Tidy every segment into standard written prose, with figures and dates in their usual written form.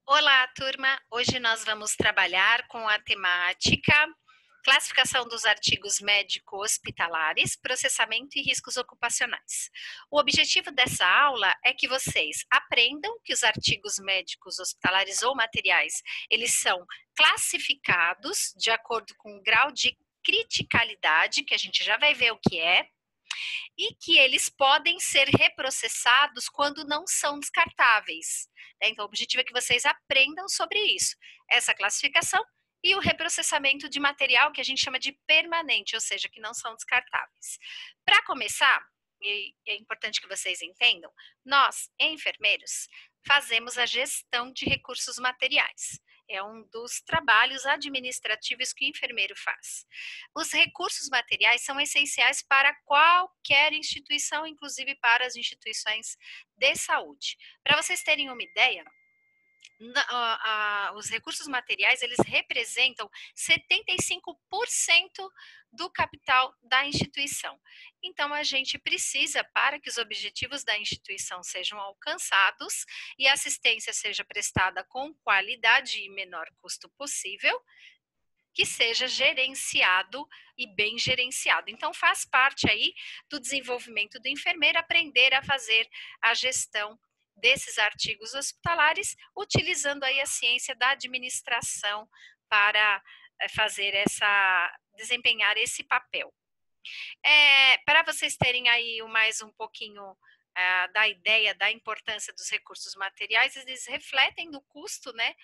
Olá, turma! Hoje nós vamos trabalhar com a temática classificação dos artigos médico-hospitalares, processamento e riscos ocupacionais. O objetivo dessa aula é que vocês aprendam que os artigos médicos hospitalares ou materiais, eles são classificados de acordo com o grau de criticalidade, que a gente já vai ver o que é, e que eles podem ser reprocessados quando não são descartáveis. Então, o objetivo é que vocês aprendam sobre isso, essa classificação e o reprocessamento de material que a gente chama de permanente, ou seja, que não são descartáveis. Para começar, e é importante que vocês entendam, nós, enfermeiros, fazemos a gestão de recursos materiais. É um dos trabalhos administrativos que o enfermeiro faz. Os recursos materiais são essenciais para qualquer instituição, inclusive para as instituições de saúde. Para vocês terem uma ideia, os recursos materiais, eles representam 75% do capital da instituição. Então, a gente precisa, para que os objetivos da instituição sejam alcançados e a assistência seja prestada com qualidade e menor custo possível, que seja gerenciado e bem gerenciado. Então, faz parte aí do desenvolvimento do enfermeiro aprender a fazer a gestão desses artigos hospitalares, utilizando aí a ciência da administração para desempenhar esse papel. Para vocês terem aí mais um pouquinho da ideia da importância dos recursos materiais, eles refletem no custo, né,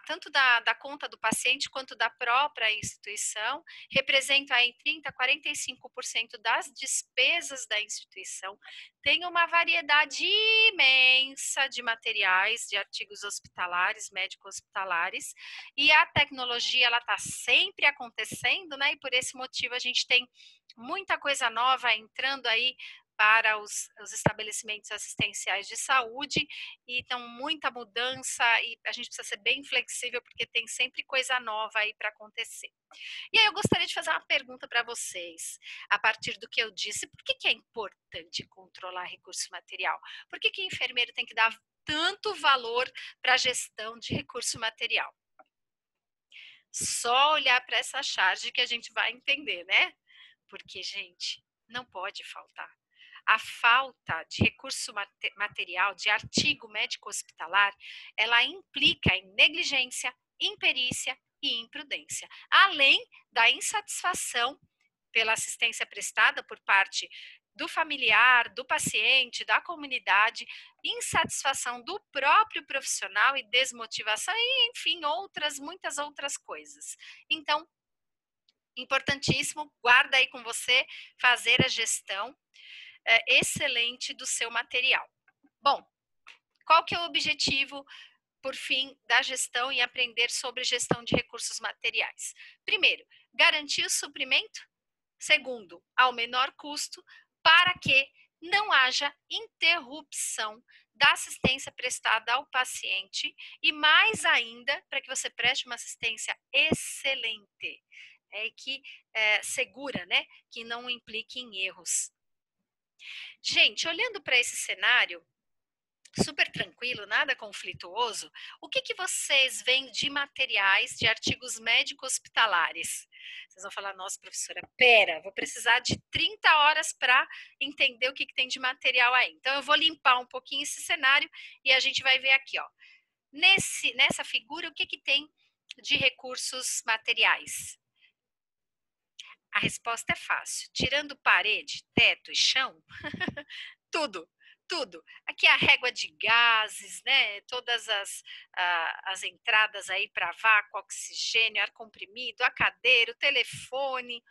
tanto da conta do paciente quanto da própria instituição, representa aí 30% a 45% das despesas da instituição, tem uma variedade imensa de materiais, de artigos hospitalares, médico-hospitalares, e a tecnologia ela está sempre acontecendo, né? E por esse motivo a gente tem muita coisa nova entrando aí para os estabelecimentos assistenciais de saúde, e então muita mudança, e a gente precisa ser bem flexível, porque tem sempre coisa nova aí para acontecer. E aí eu gostaria de fazer uma pergunta para vocês, a partir do que eu disse, por que é importante controlar recurso material? Por que o enfermeiro tem que dar tanto valor para a gestão de recurso material? Só olhar para essa charge que a gente vai entender, né? Porque, gente, não pode faltar. A falta de recurso material, de artigo médico-hospitalar, ela implica em negligência, imperícia e imprudência, além da insatisfação pela assistência prestada por parte do familiar, do paciente, da comunidade, insatisfação do próprio profissional e desmotivação e, enfim, muitas outras coisas. Então, importantíssimo, guarda aí com você, fazer a gestão excelente do seu material. Bom, qual que é o objetivo, por fim, da gestão e aprender sobre gestão de recursos materiais? Primeiro, garantir o suprimento. Segundo, ao menor custo, para que não haja interrupção da assistência prestada ao paciente e, mais ainda, para que você preste uma assistência excelente, que segura, né, que não implique em erros. Gente, olhando para esse cenário, super tranquilo, nada conflituoso, o que vocês veem de materiais, de artigos médico-hospitalares? Vocês vão falar, nossa, professora, pera, vou precisar de 30 horas para entender o que tem de material aí. Então, eu vou limpar um pouquinho esse cenário e a gente vai ver aqui, ó. Nessa figura, o que tem de recursos materiais? A resposta é fácil. Tirando parede, teto e chão, tudo, tudo. Aqui é a régua de gases, né? Todas as entradas aí para vácuo, oxigênio, ar comprimido, a cadeira, o telefone,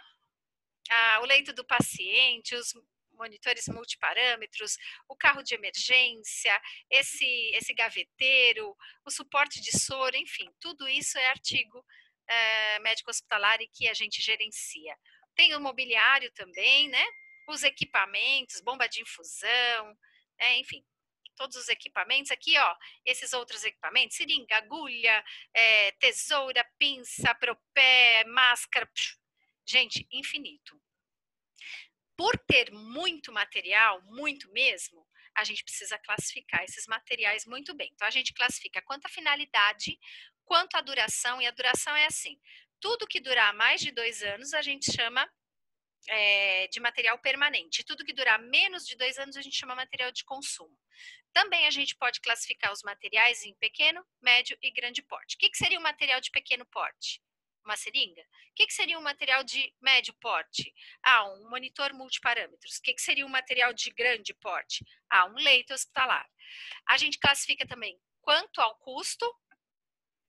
o leito do paciente, os monitores multiparâmetros, o carro de emergência, esse gaveteiro, o suporte de soro, enfim, tudo isso é artigo médico hospitalar e que a gente gerencia. Tem o mobiliário também, né? Os equipamentos, bomba de infusão, enfim, todos os equipamentos aqui, ó, esses outros equipamentos, seringa, agulha, tesoura, pinça, propé, máscara, gente, infinito. Por ter muito material, muito mesmo, a gente precisa classificar esses materiais muito bem. Então, a gente classifica quanto a finalidade, quanto a duração, e a duração é assim, tudo que durar mais de 2 anos, a gente chama de material permanente. Tudo que durar menos de 2 anos, a gente chama material de consumo. Também a gente pode classificar os materiais em pequeno, médio e grande porte. O que seria um material de pequeno porte? Uma seringa? O que seria um material de médio porte? Um monitor multiparâmetros. O que seria um material de grande porte? Um leito hospitalar. A gente classifica também quanto ao custo.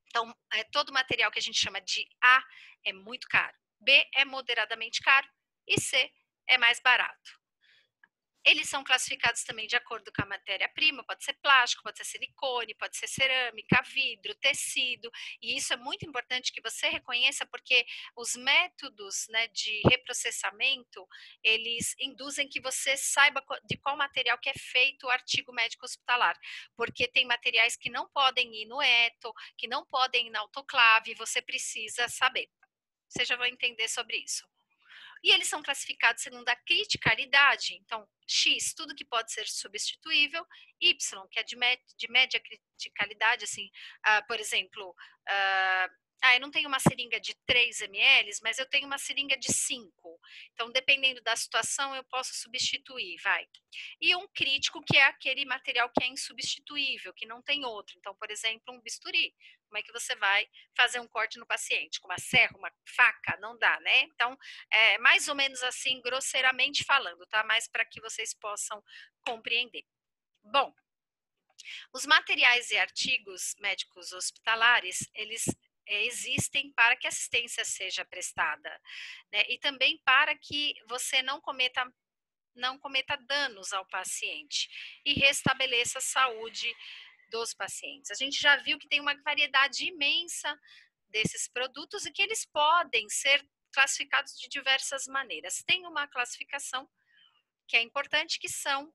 Então, todo material que a gente chama de A é muito caro, B é moderadamente caro e C é mais barato. Eles são classificados também de acordo com a matéria-prima, pode ser plástico, pode ser silicone, pode ser cerâmica, vidro, tecido, e isso é muito importante que você reconheça, porque os métodos, né, de reprocessamento, eles induzem que você saiba de qual material que é feito o artigo médico hospitalar, porque tem materiais que não podem ir no eto, que não podem ir na autoclave, você precisa saber. Você já vai entender sobre isso. E eles são classificados segundo a criticalidade. Então, X, tudo que pode ser substituível, Y, que é de média criticalidade, assim, por exemplo, eu não tenho uma seringa de 3 ml, mas eu tenho uma seringa de 5. Então, dependendo da situação, eu posso substituir, vai. E um crítico, que é aquele material que é insubstituível, que não tem outro. Então, por exemplo, um bisturi. Como é que você vai fazer um corte no paciente? Com uma serra, uma faca? Não dá, né? Então, é mais ou menos assim, grosseiramente falando, tá? Mas para que vocês possam compreender. Bom, os materiais e artigos médicos hospitalares, eles existem para que a assistência seja prestada, né? E também para que você não cometa danos ao paciente e restabeleça a saúde dos pacientes. A gente já viu que tem uma variedade imensa desses produtos e que eles podem ser classificados de diversas maneiras. Tem uma classificação que é importante, que são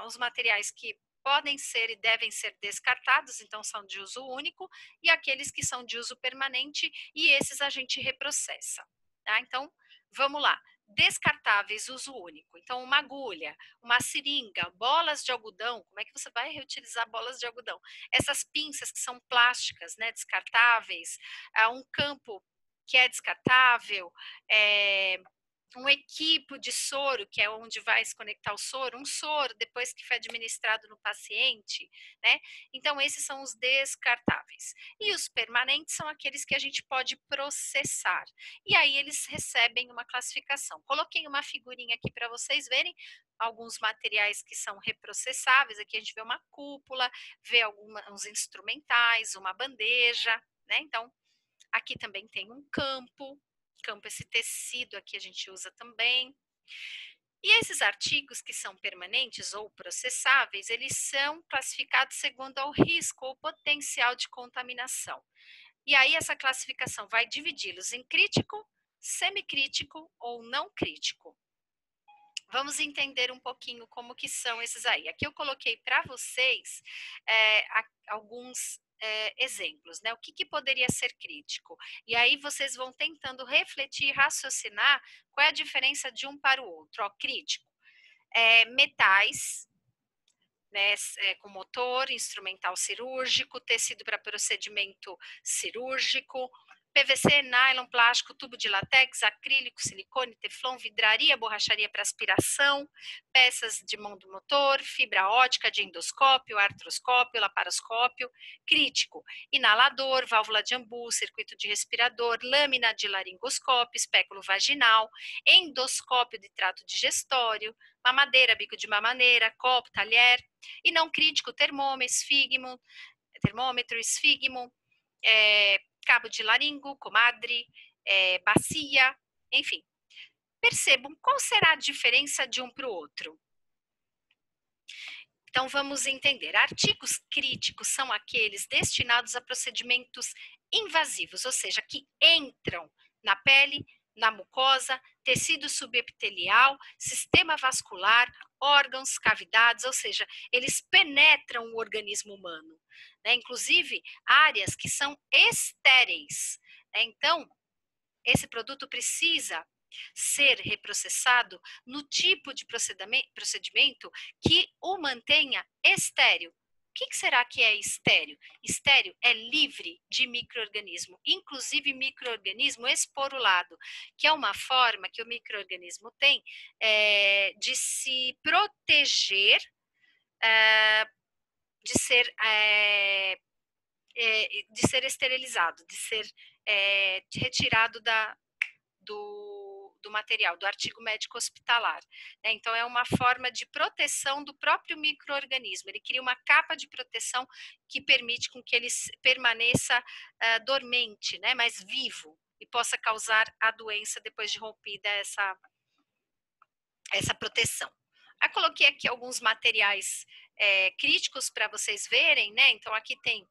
os materiais que podem ser e devem ser descartados, então são de uso único, e aqueles que são de uso permanente, e esses a gente reprocessa. Tá? Então, vamos lá. Descartáveis, uso único. Então, uma agulha, uma seringa, bolas de algodão. Como é que você vai reutilizar bolas de algodão? Essas pinças que são plásticas, né, descartáveis, um campo que é descartável, um equipo de soro, que é onde vai se conectar o soro, um soro depois que foi administrado no paciente, né? Então, esses são os descartáveis. E os permanentes são aqueles que a gente pode processar. E aí eles recebem uma classificação. Coloquei uma figurinha aqui para vocês verem alguns materiais que são reprocessáveis. Aqui a gente vê uma cúpula, vê uns instrumentais, uma bandeja, né? Então, aqui também tem um campo, esse tecido aqui a gente usa também. E esses artigos que são permanentes ou processáveis, eles são classificados segundo o risco ou potencial de contaminação. E aí essa classificação vai dividi-los em crítico, semicrítico ou não crítico. Vamos entender um pouquinho como que são esses aí. Aqui eu coloquei para vocês alguns exemplos, né? O que poderia ser crítico? E aí vocês vão tentando refletir, raciocinar qual é a diferença de um para o outro. Ó, crítico, metais, né, com motor, instrumental cirúrgico, tecido para procedimento cirúrgico, PVC, nylon, plástico, tubo de látex, acrílico, silicone, teflon, vidraria, borracharia para aspiração, peças de mão do motor, fibra ótica de endoscópio, artroscópio, laparoscópio, crítico, inalador, válvula de Ambu, circuito de respirador, lâmina de laringoscópio, espéculo vaginal, endoscópio de trato digestório, mamadeira, bico de mamadeira, copo, talher, e não crítico, termômetro, esfigmo, cabo de laringo, comadre, bacia, enfim. Percebam qual será a diferença de um para o outro. Então, vamos entender. Artigos críticos são aqueles destinados a procedimentos invasivos, ou seja, que entram na pele, na mucosa, tecido subepitelial, sistema vascular, órgãos, cavidades, ou seja, eles penetram o organismo humano, né? Inclusive áreas que são estéreis, né? Então, esse produto precisa ser reprocessado no tipo de procedimento que o mantenha estéril. O que será que é estéril? Estéril é livre de micro-organismo, inclusive micro-organismo esporulado, que é uma forma que o micro-organismo tem de se proteger, de ser de ser esterilizado, de ser retirado do material, do artigo médico hospitalar. Então, é uma forma de proteção do próprio micro-organismo. Ele cria uma capa de proteção que permite com que ele permaneça dormente, né, mas vivo, e possa causar a doença depois de rompida essa proteção. Eu coloquei aqui alguns materiais críticos para vocês verem, né? Então, aqui tem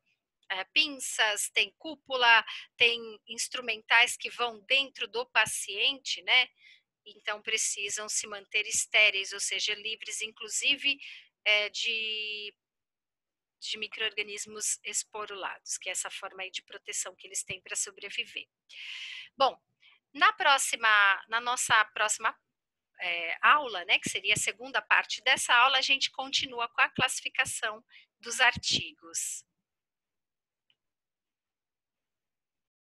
pinças, tem cúpula, tem instrumentais que vão dentro do paciente, né? Então precisam se manter estéreis, ou seja, livres, inclusive de micro-organismos esporulados, que é essa forma aí de proteção que eles têm para sobreviver. Bom, na nossa próxima aula, né, que seria a segunda parte dessa aula, a gente continua com a classificação dos artigos.